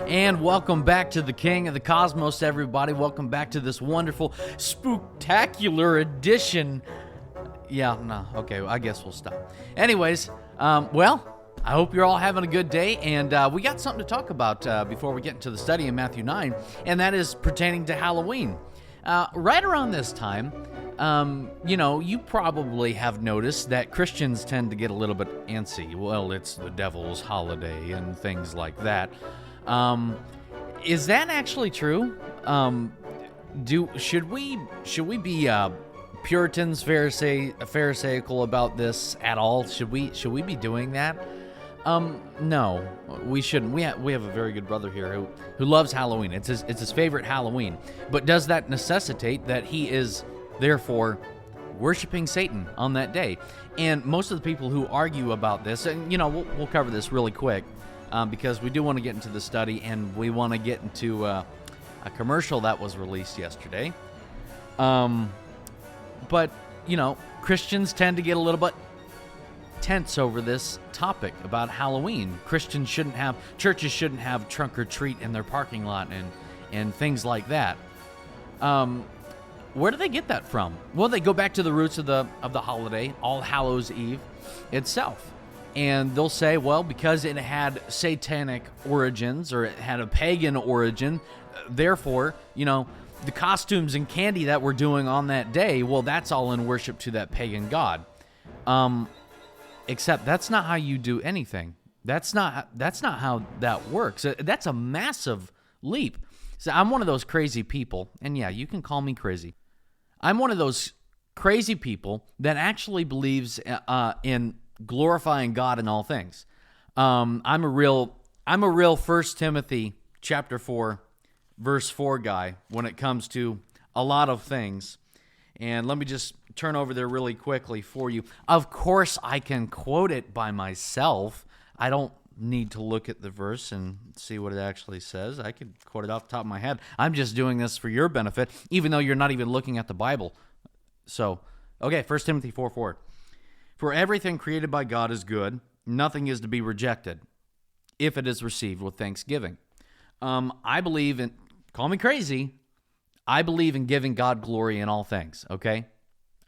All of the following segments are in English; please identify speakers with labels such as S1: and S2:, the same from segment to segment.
S1: And welcome back to the King of the Cosmos, everybody. Welcome back to this wonderful, spooktacular edition. Okay, I guess we'll stop. Anyways, I hope you're all having a good day, and we got something to talk about before we get into the study in Matthew 9, and that is pertaining to Halloween. Right around this time, you probably have noticed that Christians tend to get a little bit antsy. Well, it's the devil's holiday and things like that. Is that actually true? Should we be Puritans, Pharisaical about this at all? Should we be doing that? No, we shouldn't. We have a very good brother here who loves Halloween. It's his favorite Halloween. But does that necessitate that he is therefore worshiping Satan on that day? And most of the people who argue about this, and we'll cover this really quick, because we do want to get into the study, and we want to get into a commercial that was released yesterday. But Christians tend to get a little bit tense over this topic about Halloween. Churches shouldn't have trunk or treat in their parking lot and things like that. Where do they get that from? Well, they go back to the roots of the holiday, All Hallows Eve itself. And they'll say, well, because it had satanic origins or it had a pagan origin, therefore, the costumes and candy that we're doing on that day, well, that's all in worship to that pagan god. Except that's not how you do anything. That's not how that works. That's a massive leap. So I'm one of those crazy people, and yeah, you can call me crazy. I'm one of those crazy people that actually believes in glorifying God in all things. I'm a real 1 Timothy chapter 4, verse 4 guy when it comes to a lot of things. And let me just turn over there really quickly for you. Of course, I can quote it by myself. I don't need to look at the verse and see what it actually says. I could quote it off the top of my head. I'm just doing this for your benefit, even though you're not even looking at the Bible. So, okay, 1 Timothy 4:4. For everything created by God is good. Nothing is to be rejected if it is received with thanksgiving. I believe in, call me crazy, I believe in giving God glory in all things, okay?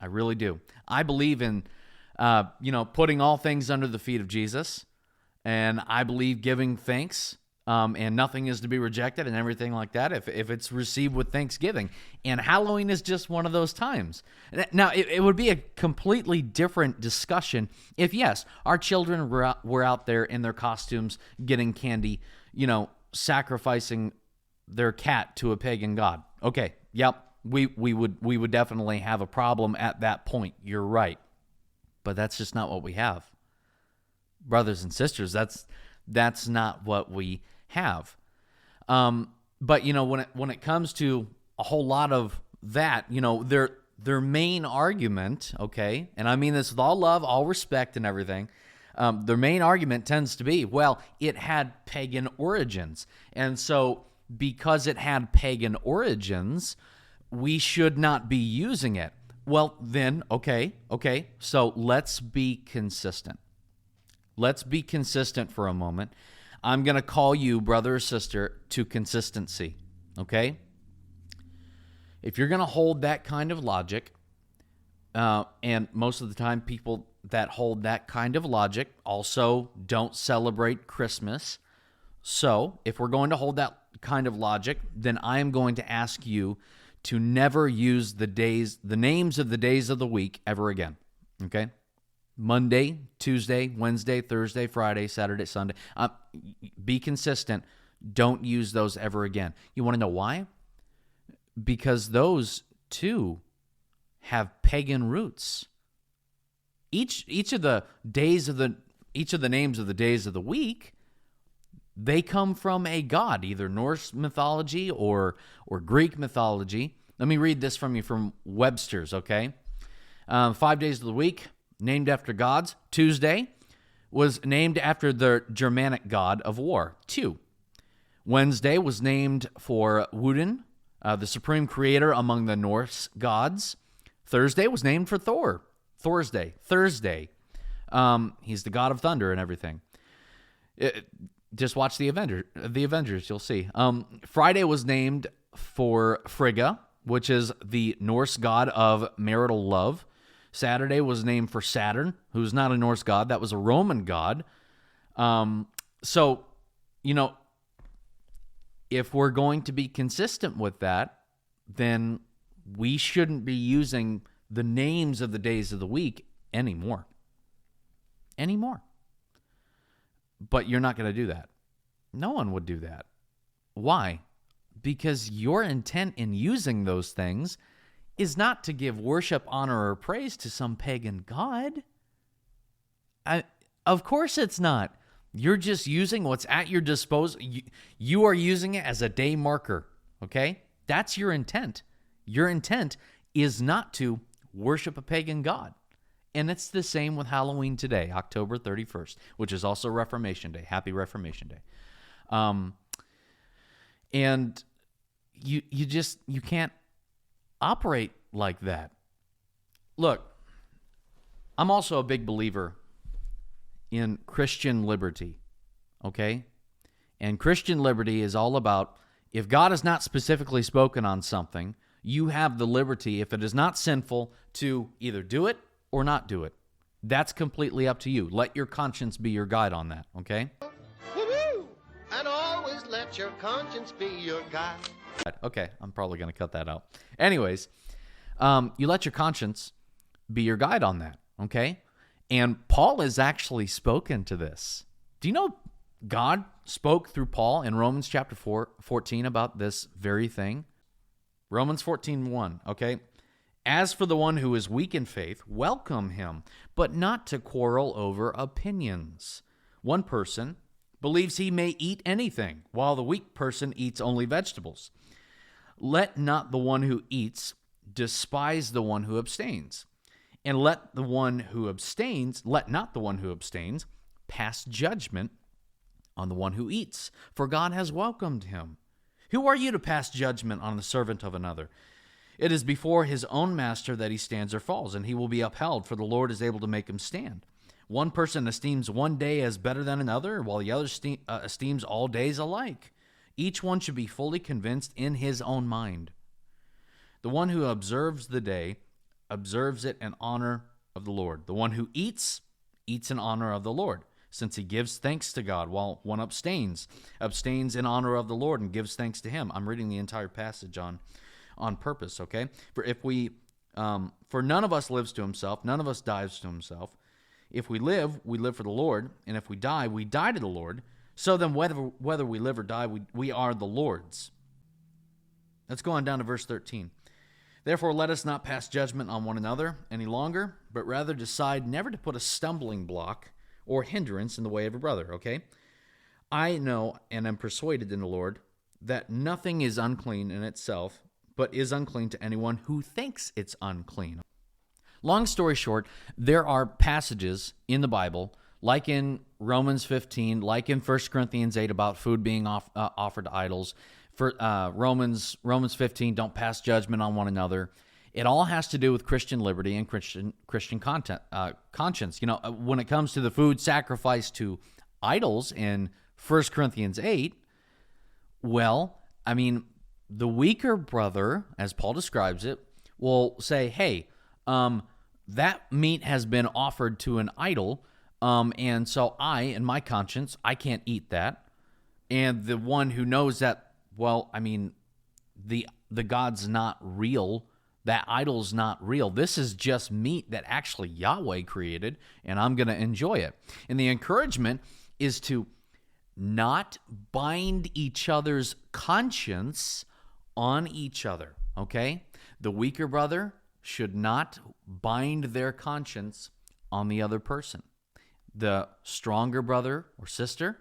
S1: I really do. I believe in, putting all things under the feet of Jesus, and I believe giving thanks, and nothing is to be rejected and everything like that if it's received with thanksgiving. And Halloween is just one of those times. Now, it would be a completely different discussion if, yes, our children were out there in their costumes getting candy, sacrificing their cat to a pagan god. Okay, yep, we would definitely have a problem at that point. You're right. But that's just not what we have. Brothers and sisters, that's not what we have. But when it comes to a whole lot of that, their main argument, okay, and I mean this with all love, all respect and everything, their main argument tends to be, well, it had pagan origins. And so because it had pagan origins, we should not be using it. Well, then, okay, so let's be consistent. Let's be consistent for a moment. I'm going to call you, brother or sister, to consistency, okay? If you're going to hold that kind of logic, and most of the time people that hold that kind of logic also don't celebrate Christmas. So if we're going to hold that kind of logic, then I am going to ask you to never use the names of the days of the week ever again, okay? Monday, Tuesday, Wednesday, Thursday, Friday, Saturday, Sunday. Be consistent. Don't use those ever again. You want to know why? Because those too have pagan roots. Each of the names of the days of the week, they come from a god, either Norse mythology or Greek mythology. Let me read this from you from Webster's, okay? 5 days of the week, named after gods. Tuesday was named after the Germanic god of war, 2. Wednesday was named for Woden, the supreme creator among the Norse gods. Thursday was named for Thor, Thursday. He's the god of thunder and everything. Just watch the Avengers, you'll see. Friday was named for Frigga, which is the Norse god of marital love. Saturday was named for Saturn, who's not a Norse god. That was a Roman god. So, if we're going to be consistent with that, then we shouldn't be using the names of the days of the week anymore. But you're not going to do that. No one would do that. Why? Because your intent in using those things is not to give worship, honor, or praise to some pagan god. Of course it's not. You're just using what's at your disposal. You are using it as a day marker, okay? That's your intent. Your intent is not to worship a pagan god. And it's the same with Halloween today, October 31st, which is also Reformation Day. Happy Reformation Day. And you can't operate like that. Look, I'm also a big believer in Christian liberty, okay? And Christian liberty is all about, if God has not specifically spoken on something, you have the liberty, if it is not sinful, to either do it or not do it. That's completely up to you. Let your conscience be your guide on that, okay?
S2: And always let your conscience be your guide.
S1: Okay, I'm probably going to cut that out. Anyways, you let your conscience be your guide on that, okay? And Paul has actually spoken to this. Do you know God spoke through Paul in Romans chapter 14 about this very thing? Romans 14:1, okay? As for the one who is weak in faith, welcome him, but not to quarrel over opinions. One person believes he may eat anything, while the weak person eats only vegetables. Let not the one who eats despise the one who abstains, and let not the one who abstains pass judgment on the one who eats, for God has welcomed him. Who are you to pass judgment on the servant of another? It is before his own master that he stands or falls, and he will be upheld, for the Lord is able to make him stand. One person esteems one day as better than another, while the other esteems all days alike. Each one should be fully convinced in his own mind. The one who observes the day observes it in honor of the Lord. The one who eats in honor of the Lord, since he gives thanks to God, while one abstains in honor of the Lord and gives thanks to him. I'm reading the entire passage on purpose, okay? For none of us lives to himself, none of us dies to himself. If we live for the Lord, and if we die to the Lord. So then whether we live or die, we are the Lord's. Let's go on down to verse 13. Therefore, let us not pass judgment on one another any longer, but rather decide never to put a stumbling block or hindrance in the way of a brother, okay? I know and am persuaded in the Lord that nothing is unclean in itself, but is unclean to anyone who thinks it's unclean. Long story short, there are passages in the Bible, like in Romans 15, like in 1 Corinthians 8 about food being offered to idols. For Romans 15, don't pass judgment on one another. It all has to do with Christian liberty and Christian conscience. When it comes to the food sacrificed to idols in 1 Corinthians 8, well, I mean, the weaker brother, as Paul describes it, will say, hey, that meat has been offered to an idol, and so in my conscience, I can't eat that. And the one who knows that, well, I mean, the God's not real, that idol's not real. This is just meat that actually Yahweh created, and I'm going to enjoy it. And the encouragement is to not bind each other's conscience on each other, okay? The weaker brother should not bind their conscience on the other person. The stronger brother or sister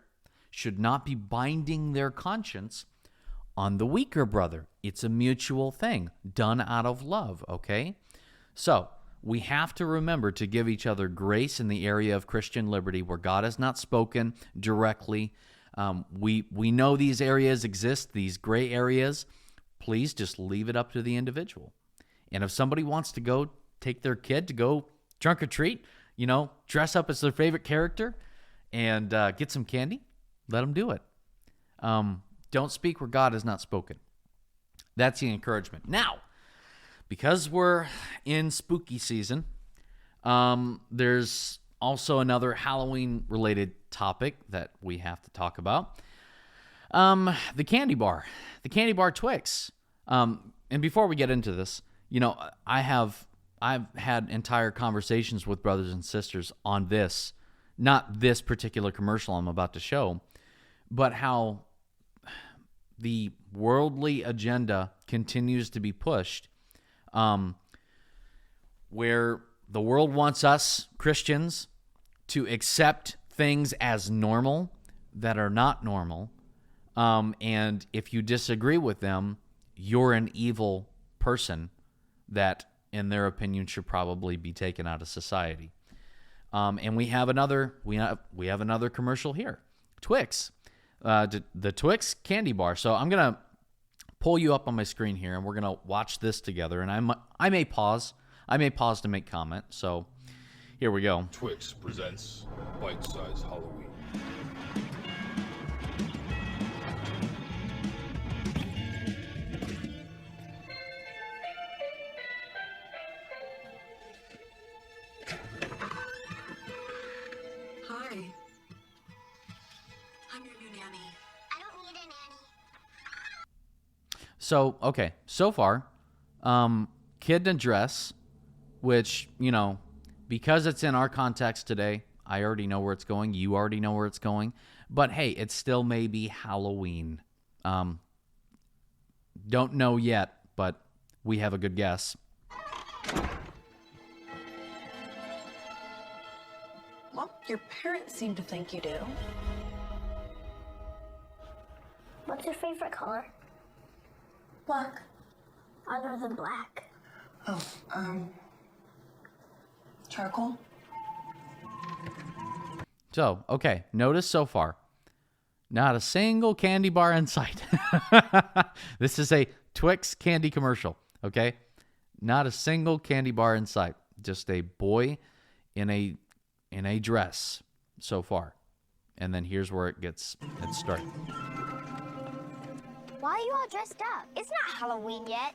S1: should not be binding their conscience on the weaker brother. It's a mutual thing done out of love, okay? So we have to remember to give each other grace in the area of Christian liberty where God has not spoken directly. We know these areas exist, these gray areas. Please just leave it up to the individual. And if somebody wants to go take their kid to go trunk or treat, dress up as their favorite character and get some candy, Let them do it. Don't speak where God has not spoken. That's the encouragement. Now, because we're in spooky season, there's also another Halloween-related topic that we have to talk about. The candy bar Twix. And before we get into this, I've had entire conversations with brothers and sisters on this, not this particular commercial I'm about to show, but how the worldly agenda continues to be pushed, where the world wants us, Christians, to accept things as normal that are not normal. And if you disagree with them, you're an evil person that, in their opinion, should probably be taken out of society. And we have another commercial here. Twix. The Twix candy bar. So I'm going to pull you up on my screen here, and we're going to watch this together. And I may pause. I may pause to make comment. So here we go.
S3: Twix presents Bite-Size Halloween.
S4: Hi. I'm your new nanny.
S5: I don't need a nanny.
S1: So, okay. So far, kid in a dress, which, because it's in our context today, I already know where it's going. You already know where it's going. But hey, it still may be Halloween. Don't know yet, but we have a good guess.
S4: Well, your parents seem to think you do.
S5: What's your favorite color?
S4: Black.
S5: Other than black.
S4: Oh, charcoal.
S1: So, okay, notice so far, not a single candy bar in sight. This is a Twix candy commercial, okay? Not a single candy bar in sight. Just a boy in a dress so far. And then here's where it started.
S5: Why are you all dressed up? It's not Halloween yet.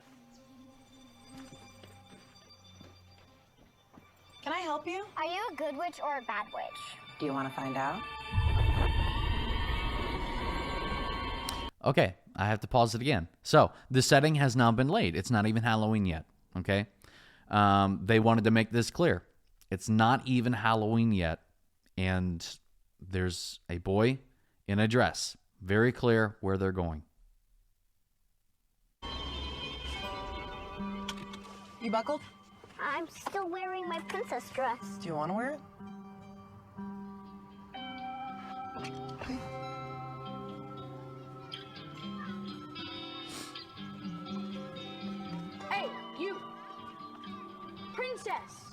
S4: Can I help you?
S5: Are you a good witch or a bad witch?
S4: Do you want to find out?
S1: Okay, I have to pause it again. So, the setting has now been laid. It's not even Halloween yet, okay? They wanted to make this clear. It's not even Halloween yet, and there's a boy in a dress. Very clear where they're going.
S4: You buckled?
S5: I'm still wearing my princess dress.
S4: Do you want to wear it? Okay.
S6: Hey, you! Princess!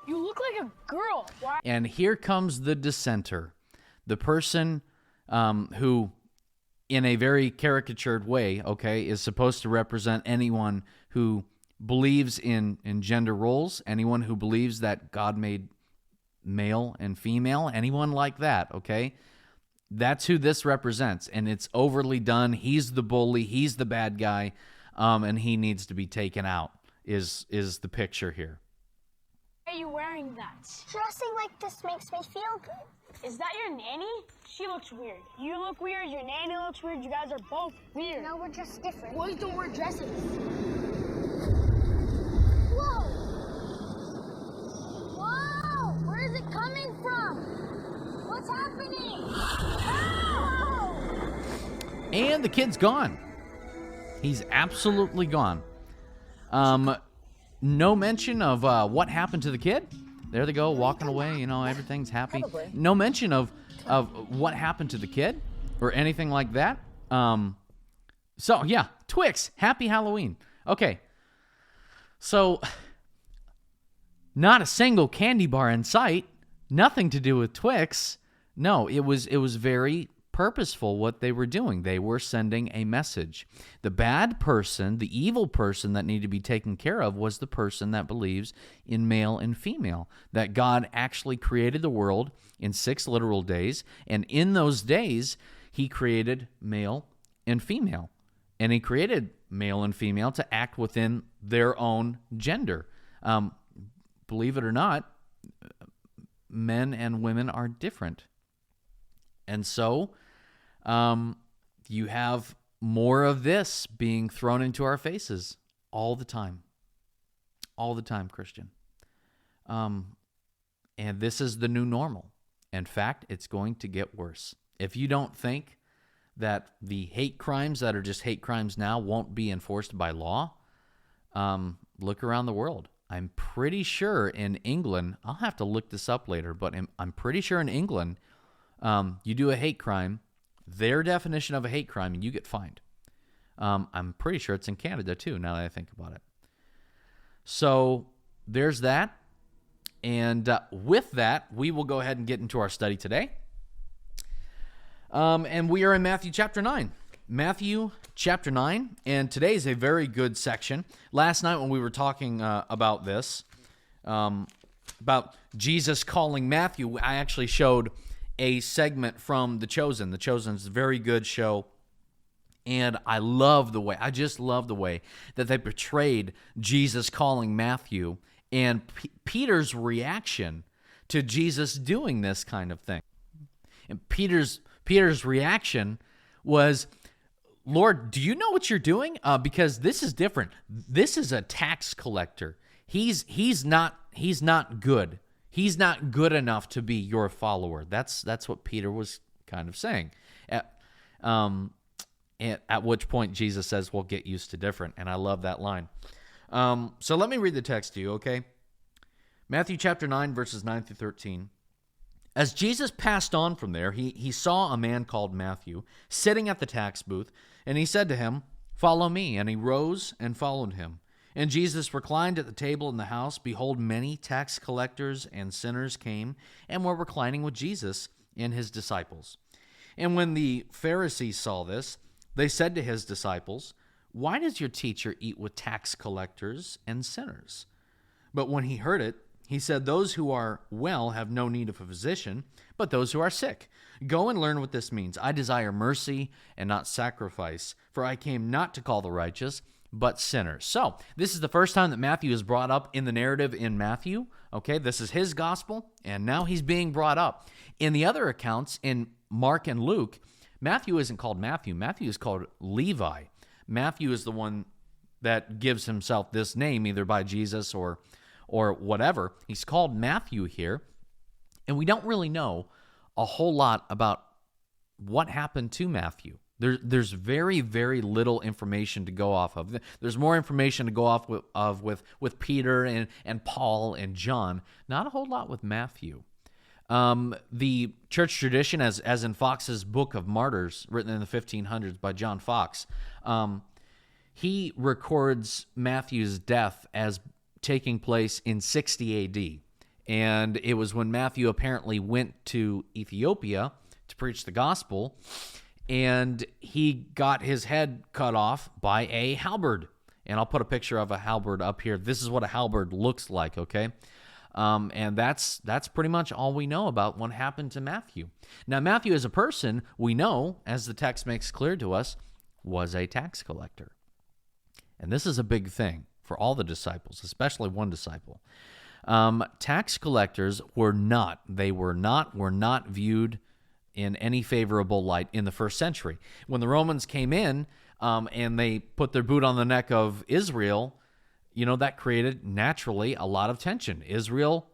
S6: You look like a girl. Why?
S1: And here comes the dissenter, the person who, in a very caricatured way, okay, is supposed to represent anyone who believes in gender roles, anyone who believes that God made male and female, anyone like that, okay? That's who this represents, and it's overly done. He's the bully, he's the bad guy, and he needs to be taken out, is the picture here.
S6: Why are you wearing that?
S5: Dressing like this makes me feel good.
S6: Is that your nanny? She looks weird. You look weird, your nanny looks weird, you guys are both weird.
S5: No, we're just different.
S6: Boys don't wear dresses.
S5: Whoa! Whoa! Where is it coming from? What's happening? Oh!
S1: And the kid's gone. He's absolutely gone. No mention of what happened to the kid. There they go, walking away. Everything's happy.
S4: Probably.
S1: No mention of what happened to the kid or anything like that. So yeah, Twix, happy Halloween. Okay. So, not a single candy bar in sight. Nothing to do with Twix. No, it was very purposeful what they were doing. They were sending a message. The bad person, the evil person that needed to be taken care of was the person that believes in male and female, that God actually created the world in 6 literal days, and in those days, he created male and female. And he created male and female to act within their own gender. Believe it or not, men and women are different. And so you have more of this being thrown into our faces all the time. All the time, Christian. And this is the new normal. In fact, it's going to get worse. If you don't think that the hate crimes that are just hate crimes now won't be enforced by law, look around the world. I'm pretty sure in England, I'll have to look this up later, but I'm pretty sure in England, you do a hate crime, their definition of a hate crime, and you get fined. I'm pretty sure it's in Canada too, now that I think about it. So there's that. And with that, we will go ahead and get into our study today. And we are in Matthew chapter 9. Matthew chapter 9, and today is a very good section. Last night when we were talking about this, about Jesus calling Matthew, I actually showed a segment from The Chosen. The Chosen is a very good show, and I just love the way that they portrayed Jesus calling Matthew and Peter's reaction to Jesus doing this kind of thing. And Peter's reaction was, Lord, do you know what you're doing? Because this is different. This is a tax collector. He's not good. He's not good enough to be your follower. That's what Peter was kind of saying. At which point Jesus says, well, get used to different. And I love that line. So let me read the text to you, okay? Matthew chapter 9, verses 9 through 13. As Jesus passed on from there, he saw a man called Matthew sitting at the tax booth, and he said to him, "Follow me." And he rose and followed him. And Jesus reclined at the table in the house. Behold, many tax collectors and sinners came and were reclining with Jesus and his disciples. And when the Pharisees saw this, they said to his disciples, "Why does your teacher eat with tax collectors and sinners?" But when he heard it, he said, "Those who are well have no need of a physician, but those who are sick. Go and learn what this means. I desire mercy and not sacrifice, for I came not to call the righteous, but sinners." So this is the first time that Matthew is brought up in the narrative in Matthew. Okay, this is his gospel, and now he's being brought up. In the other accounts, in Mark and Luke, Matthew isn't called Matthew. Matthew is called Levi. Matthew is the one that gives himself this name, either by Jesus or whatever. He's called Matthew here, and we don't really know a whole lot about what happened to Matthew. There's very, very little information to go off of. There's more information to go off with Peter and Paul and John. Not a whole lot with Matthew. The church tradition, as in Fox's Book of Martyrs, written in the 1500s by John Fox, he records Matthew's death as taking place in 60 AD. And it was when Matthew apparently went to Ethiopia to preach the gospel, and he got his head cut off by a halberd. And I'll put a picture of a halberd up here. This is what a halberd looks like, okay? And that's pretty much all we know about what happened to Matthew. Now, Matthew as a person, we know, as the text makes clear to us, was a tax collector. And this is a big thing for all the disciples, especially one disciple. Tax collectors were not viewed in any favorable light in the first century. When the Romans came in and they put their boot on the neck of Israel, that created naturally a lot of tension. Israel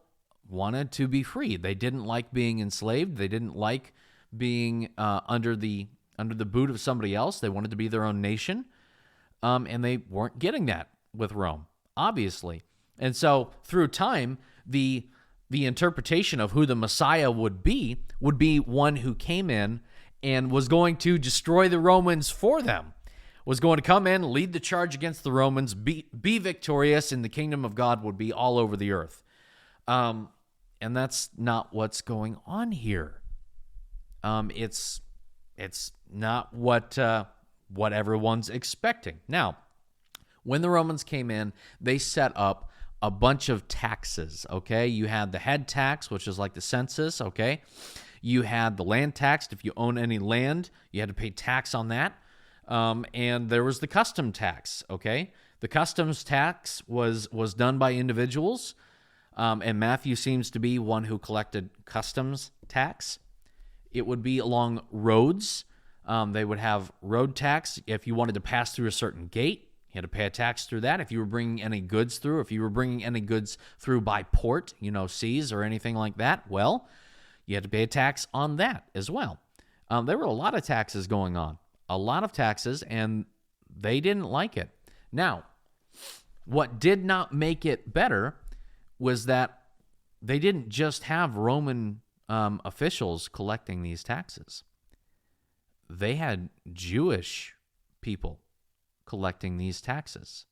S1: wanted to be free. They didn't like being enslaved. They didn't like being under the boot of somebody else. They wanted to be their own nation, and they weren't getting that with Rome, obviously. And so through time, the interpretation of who the Messiah would be one who came in and was going to destroy the Romans for them, was going to come in, lead the charge against the Romans, be victorious, and the kingdom of God would be all over the earth. And that's not what's going on here. It's it's not what everyone's expecting. Now, when the Romans came in, they set up a bunch of taxes, okay? You had the head tax, which is like the census, okay? You had the land tax. If you own any land, you had to pay tax on that. And there was the custom tax, okay? The customs tax was done by individuals, and Matthew seems to be one who collected customs tax. It would be along roads. They would have road tax. If you wanted to pass through a certain gate, you had to pay a tax through that. If you were bringing any goods through, if you were bringing any goods through by port, seas or anything like that, well, you had to pay a tax on that as well. There were a lot of taxes going on, a lot of taxes, and they didn't like it. Now, what did not make it better was that they didn't just have Roman officials collecting these taxes. They had Jewish people collecting these taxes.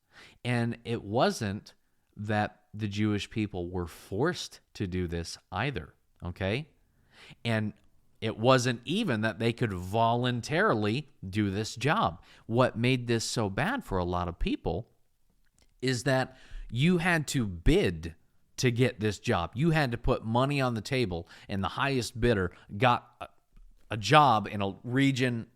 S1: And it wasn't that the Jewish people were forced to do this either, okay? And it wasn't even that they could voluntarily do this job. What made this so bad for a lot of people is that you had to bid to get this job. You had to put money on the table, and the highest bidder got a job in a region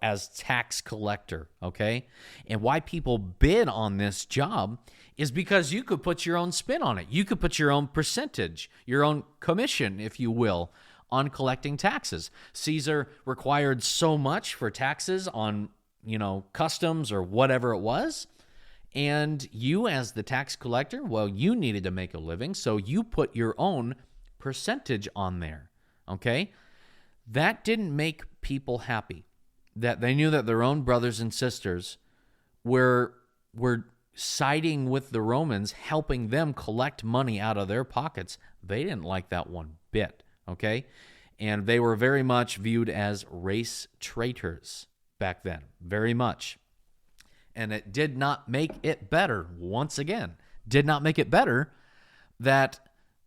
S1: as tax collector, okay? And why people bid on this job is because you could put your own spin on it. You could put your own percentage, your own commission, if you will, on collecting taxes. Caesar required so much for taxes on, customs or whatever it was. And you, as the tax collector, well, you needed to make a living, so you put your own percentage on there, okay? That didn't make people happy, that they knew that their own brothers and sisters were siding with the Romans, helping them collect money out of their pockets. They didn't like that one bit, okay? And they were very much viewed as race traitors back then, very much. And it did not make it better, once again, did not make it better that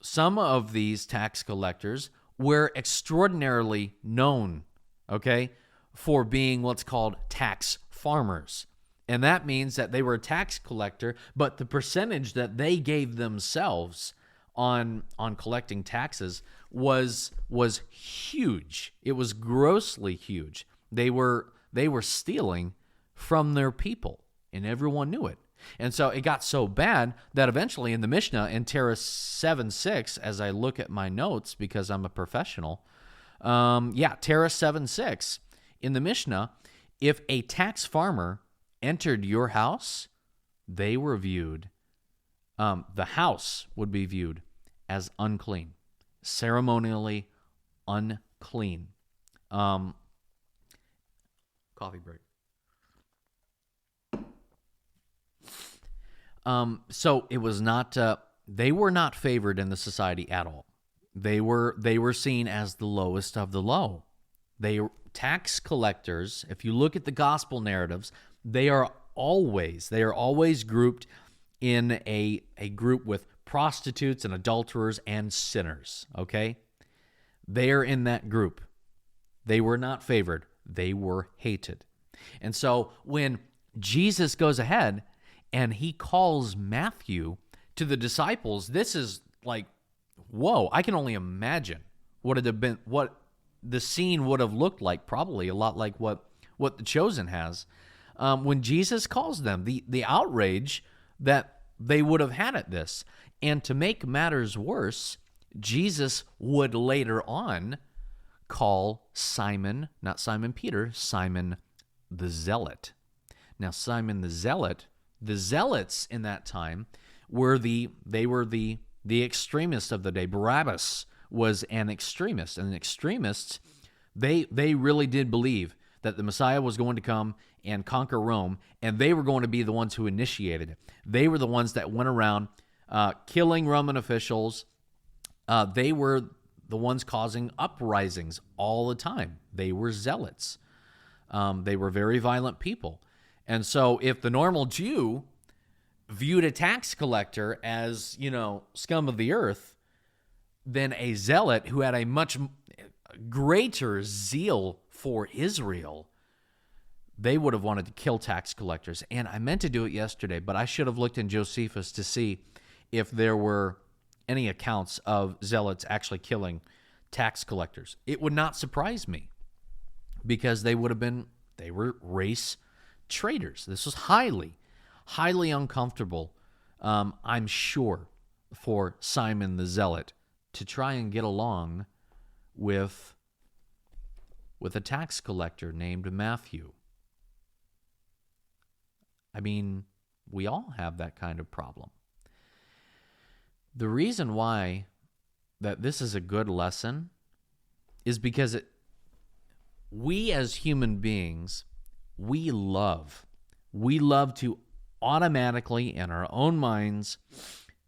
S1: some of these tax collectors were extraordinarily known, okay, for being what's called tax farmers. And that means that they were a tax collector, but the percentage that they gave themselves on collecting taxes was huge. It was grossly huge. They were stealing from their people, and everyone knew it. And so it got so bad that eventually in the Mishnah, in Torah 7:6, as I look at my notes because I'm a professional, Torah 7:6, in the Mishnah, if a tax farmer entered your house, they were viewed, the house would be viewed as unclean, ceremonially unclean. Coffee break. So it was not, they were not favored in the society at all. They were seen as the lowest of the low. Tax collectors, if you look at the gospel narratives, they are always grouped in a group with prostitutes and adulterers and sinners, okay? They are in that group. They were not favored. They were hated. And so when Jesus goes ahead and he calls Matthew to the disciples, this is like, whoa, I can only imagine what the scene would have looked like, probably a lot like what The Chosen has. When Jesus calls them, the outrage that they would have had at this. And to make matters worse, Jesus would later on call Simon, not Simon Peter, Simon the Zealot. Now, Simon the Zealots in that time were the extremists of the day. Barabbas was an extremist, and extremists, they really did believe that the Messiah was going to come and conquer Rome, and they were going to be the ones who initiated it. They were the ones that went around killing Roman officials. They were the ones causing uprisings all the time. They were zealots. They were very violent people. And so if the normal Jew viewed a tax collector as, scum of the earth, then a zealot who had a much greater zeal for Israel, they would have wanted to kill tax collectors. And I meant to do it yesterday, but I should have looked in Josephus to see if there were any accounts of zealots actually killing tax collectors. It would not surprise me, because they were race traitors. This was highly uncomfortable, I'm sure, for Simon the Zealot to try and get along with a tax collector named Matthew. I mean, we all have that kind of problem. The reason why that this is a good lesson is because we as human beings, we love to automatically, in our own minds,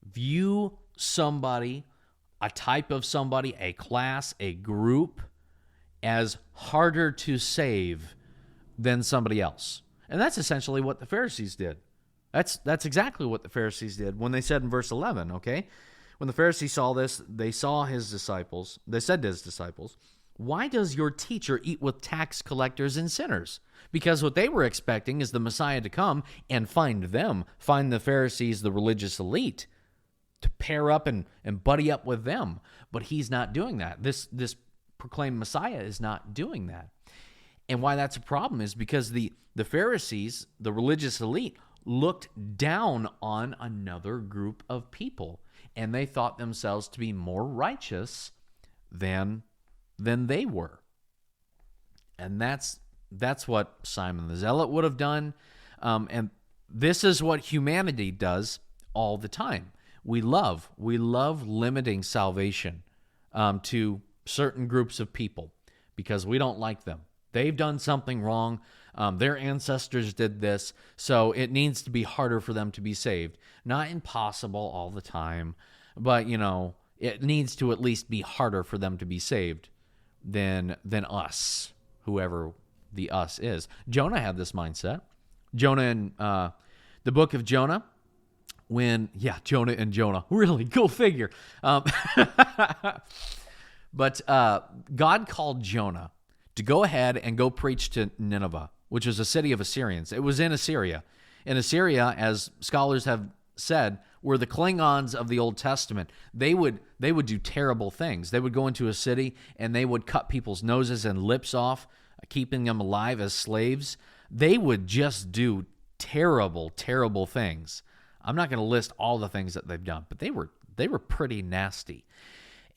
S1: view somebody, a type of somebody, a class, a group, as harder to save than somebody else. And that's essentially what the Pharisees did. That's exactly what the Pharisees did when they said in verse 11, okay? When the Pharisees saw this, they said to his disciples, "Why does your teacher eat with tax collectors and sinners?" Because what they were expecting is the Messiah to come and find the Pharisees, the religious elite, to pair up and buddy up with them. But he's not doing that. This proclaimed Messiah is not doing that. And why that's a problem is because the Pharisees, the religious elite, looked down on another group of people, and they thought themselves to be more righteous than they were. And that's what Simon the Zealot would have done. And this is what humanity does all the time. We love limiting salvation to certain groups of people because we don't like them. They've done something wrong. Their ancestors did this, so it needs to be harder for them to be saved. Not impossible all the time, but, it needs to at least be harder for them to be saved than us, whoever the us is. Jonah had this mindset. Jonah in the book of Jonah, Jonah and Jonah. Really, go figure. But God called Jonah to go ahead and go preach to Nineveh, which was a city of Assyrians. It was in Assyria. In Assyria, as scholars have said, were the Klingons of the Old Testament. They would do terrible things. They would go into a city and they would cut people's noses and lips off, keeping them alive as slaves. They would just do terrible, terrible things. I'm not going to list all the things that they've done, but they were pretty nasty.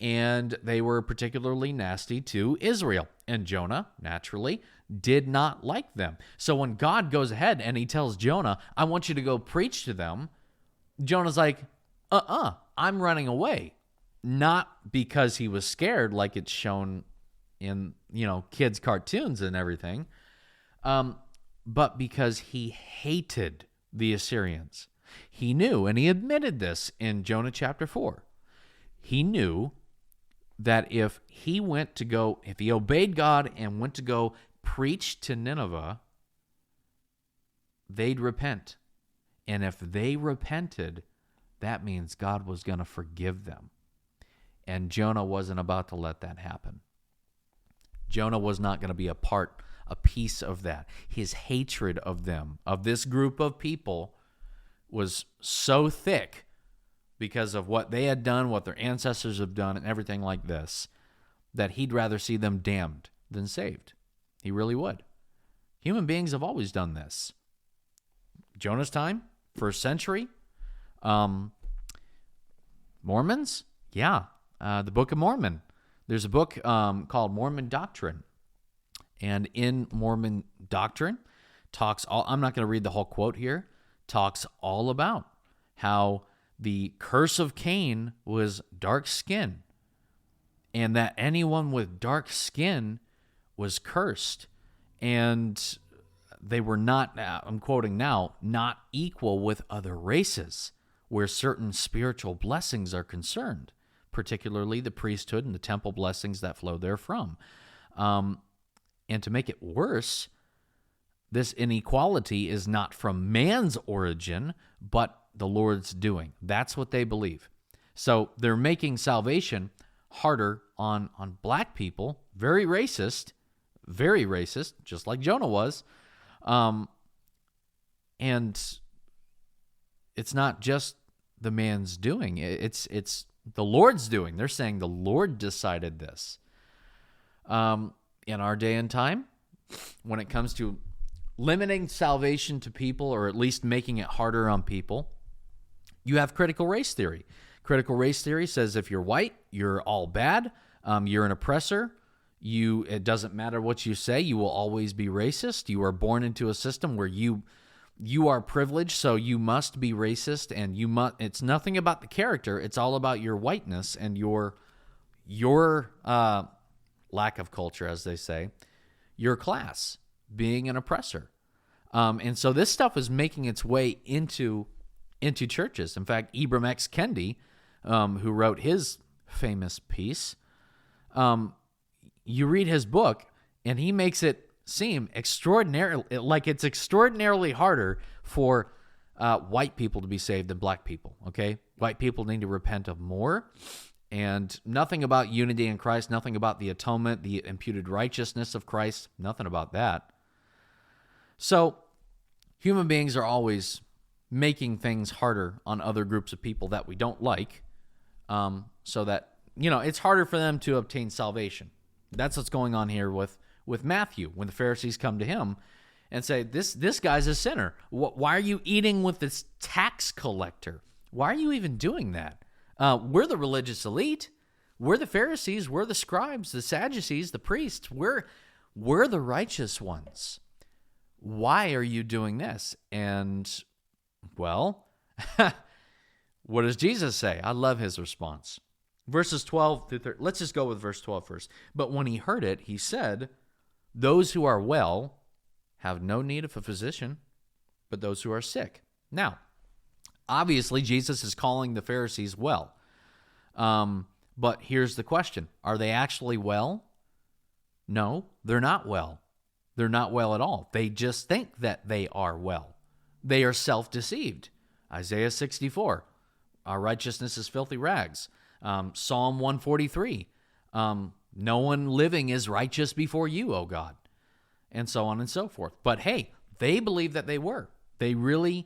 S1: And they were particularly nasty to Israel. And Jonah, naturally, did not like them. So when God goes ahead and he tells Jonah, "I want you to go preach to them," Jonah's like, I'm running away. Not because he was scared like it's shown in, kids' cartoons and everything, but because he hated the Assyrians. He knew, and he admitted this in Jonah chapter 4. He knew that if he obeyed God and went to go preach to Nineveh, they'd repent. And if they repented, that means God was going to forgive them. And Jonah wasn't about to let that happen. Jonah was not going to be a piece of that. His hatred of them, of this group of people, was so thick because of what they had done, what their ancestors have done, and everything like this, that he'd rather see them damned than saved. He really would. Human beings have always done this. Jonah's time, first century. Mormons? Yeah. The Book of Mormon. There's a book called Mormon Doctrine. And in Mormon Doctrine, I'm not going to read the whole quote here, talks all about how the curse of Cain was dark skin, and that anyone with dark skin was cursed. And they were not, I'm quoting now, not equal with other races where certain spiritual blessings are concerned, particularly the priesthood and the temple blessings that flow therefrom. And to make it worse, this inequality is not from man's origin, but the Lord's doing. That's what they believe. So they're making salvation harder on black people, very racist, very racist, just like Jonah was. And it's not just the man's doing. It's the Lord's doing. They're saying the Lord decided this. In our day and time, when it comes to limiting salvation to people, or at least making it harder on people, you have critical race theory. Critical race theory says if you're white, you're all bad. You're an oppressor. It doesn't matter what you say. You will always be racist. You are born into a system where you are privileged, so you must be racist, and it's nothing about the character. It's all about your whiteness and your lack of culture, as they say, your class, being an oppressor. And so this stuff is making its way into churches. In fact, Ibram X. Kendi, who wrote his famous piece, you read his book, and he makes it seem it's extraordinarily harder for white people to be saved than black people, okay? White people need to repent of more, and nothing about unity in Christ, nothing about the atonement, the imputed righteousness of Christ, nothing about that. So human beings are always making things harder on other groups of people that we don't like, so that, it's harder for them to obtain salvation. That's what's going on here with Matthew, when the Pharisees come to him and say, this guy's a sinner. Why are you eating with this tax collector? Why are you even doing that? We're the religious elite. We're the Pharisees. We're the scribes, the Sadducees, the priests. We're the righteous ones. Why are you doing this? And, well, what does Jesus say? I love his response. Verses 12 through 13. Let's just go with verse 12 first. But when he heard it, he said, those who are well have no need of a physician, but those who are sick. Now, obviously, Jesus is calling the Pharisees well. But here's the question. Are they actually well? No, they're not well. They're not well at all. They just think that they are well. They are self-deceived. Isaiah 64, our righteousness is filthy rags. Psalm 143, no one living is righteous before you, O God, and so on and so forth. But hey, they believe that they were. They really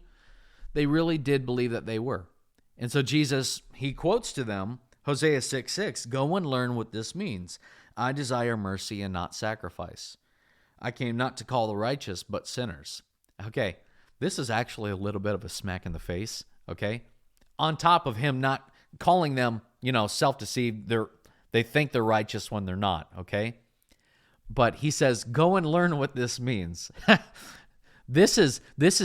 S1: did believe that they were. And so Jesus, he quotes to them Hosea 6:6, go and learn what this means. I desire mercy and not sacrifice. I came not to call the righteous, but sinners. Okay, this is actually a little bit of a smack in the face, okay? On top of him not calling them, self-deceived, they think they're righteous when they're not, okay? But he says, go and learn what this means. This is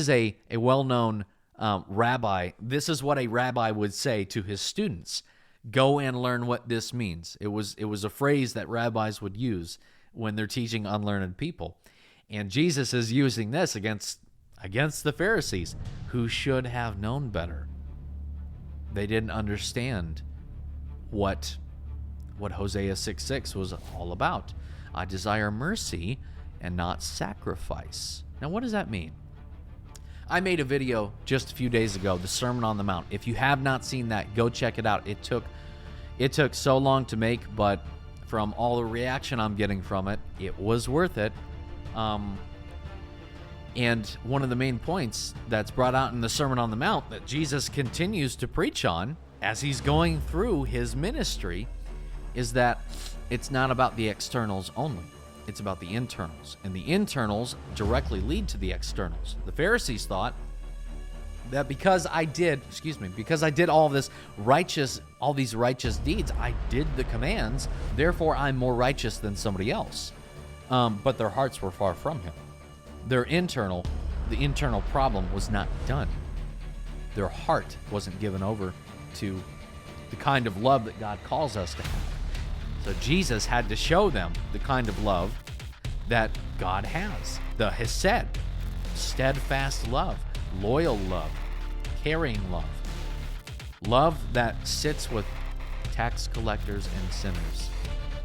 S1: a well-known rabbi. This is what a rabbi would say to his students. Go and learn what this means. It was a phrase that rabbis would use when they're teaching unlearned people. And Jesus is using this against the Pharisees, who should have known better. They didn't understand what Hosea 6:6 was all about. I desire mercy and not sacrifice. Now, what does that mean? I made a video just a few days ago, the Sermon on the Mount. If you have not seen that, go check it out. It took so long to make, but from all the reaction I'm getting from it, it was worth it. And one of the main points that's brought out in the Sermon on the Mount that Jesus continues to preach on as he's going through his ministry is that it's not about the externals only. It's about the internals. And the internals directly lead to the externals. The Pharisees thought that because I did all these righteous deeds, I did the commands, therefore I'm more righteous than somebody else. But their hearts were far from him. The internal problem was not done. Their heart wasn't given over to the kind of love that God calls us to have. So Jesus had to show them the kind of love that God has. The hesed, steadfast love, loyal love, caring love. Love that sits with tax collectors and sinners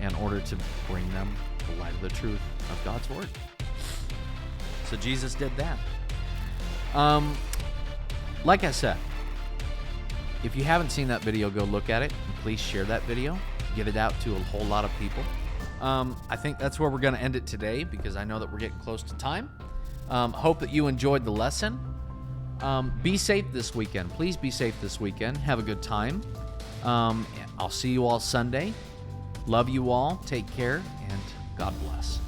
S1: in order to bring them the light of the truth of God's word. So Jesus did that. Like I said, if you haven't seen that video, go look at it. And please share that video. Get it out to a whole lot of people. I think that's where we're going to end it today because I know that we're getting close to time. Hope that you enjoyed the lesson. Be safe this weekend. Please be safe this weekend. Have a good time. I'll see you all Sunday. Love you all. Take care, and God bless.